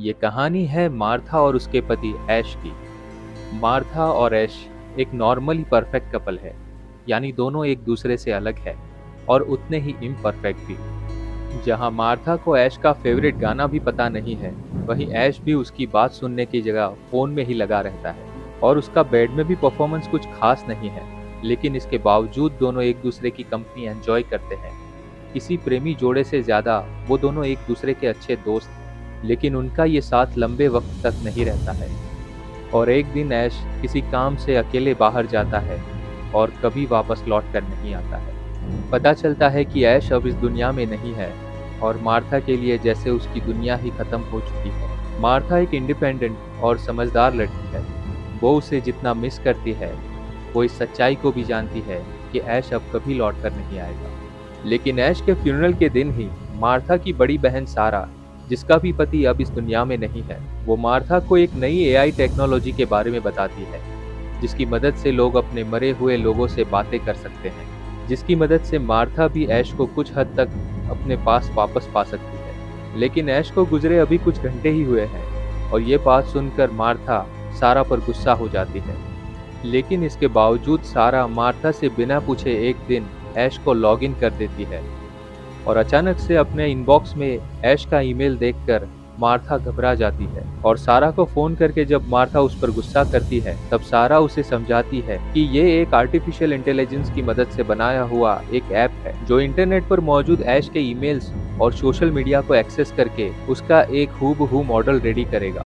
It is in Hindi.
ये कहानी है मार्था और उसके पति ऐश की। मार्था और ऐश एक नॉर्मली परफेक्ट कपल है, यानी दोनों एक दूसरे से अलग है और उतने ही इम्परफेक्ट भी। जहां मार्था को ऐश का फेवरेट गाना भी पता नहीं है, वहीं ऐश भी उसकी बात सुनने की जगह फोन में ही लगा रहता है। और उसका बेड में भी परफॉर्मेंस कुछ खास नहीं है, लेकिन इसके बावजूद दोनों एक दूसरे की कंपनी एंजॉय करते हैं। किसी प्रेमी जोड़े से ज्यादा वो दोनों एक दूसरे के अच्छे दोस्त हैं, लेकिन उनका ये साथ लंबे वक्त तक नहीं रहता है। और एक दिन ऐश किसी काम से अकेले बाहर जाता है और कभी वापस लौट कर नहीं आता है। पता चलता है कि ऐश अब इस दुनिया में नहीं है और मार्था के लिए जैसे उसकी दुनिया ही खत्म हो चुकी है। मार्था एक इंडिपेंडेंट और समझदार लड़की है। वो उसे जितना मिस करती है, वो इस सच्चाई को भी जानती है कि ऐश अब कभी लौट कर नहीं आएगा। लेकिन ऐश के फ्यूनरल के दिन ही मार्था की बड़ी बहन सारा, जिसका भी पति अब इस दुनिया में नहीं है, वो मार्था को एक नई एआई टेक्नोलॉजी के बारे में बताती है, जिसकी मदद से लोग अपने मरे हुए लोगों से बातें कर सकते हैं। जिसकी मदद से मार्था भी ऐश को कुछ हद तक अपने पास वापस पा सकती है। लेकिन ऐश को गुजरे अभी कुछ घंटे ही हुए हैं और ये बात सुनकर मार्था सारा पर गुस्सा हो जाती है। लेकिन इसके बावजूद सारा मार्था से बिना पूछे एक दिन ऐश को लॉगिन कर देती है और अचानक से अपने इनबॉक्स में ऐश का ईमेल देखकर मार्था घबरा जाती है। और सारा को फोन करके जब मार्था उस पर गुस्सा करती है, तब सारा उसे समझाती है कि ये एक आर्टिफिशियल इंटेलिजेंस की मदद से बनाया हुआ एक ऐप है, जो इंटरनेट पर मौजूद ऐश के ईमेल्स और सोशल मीडिया को एक्सेस करके उसका एक हूबहू मॉडल रेडी करेगा।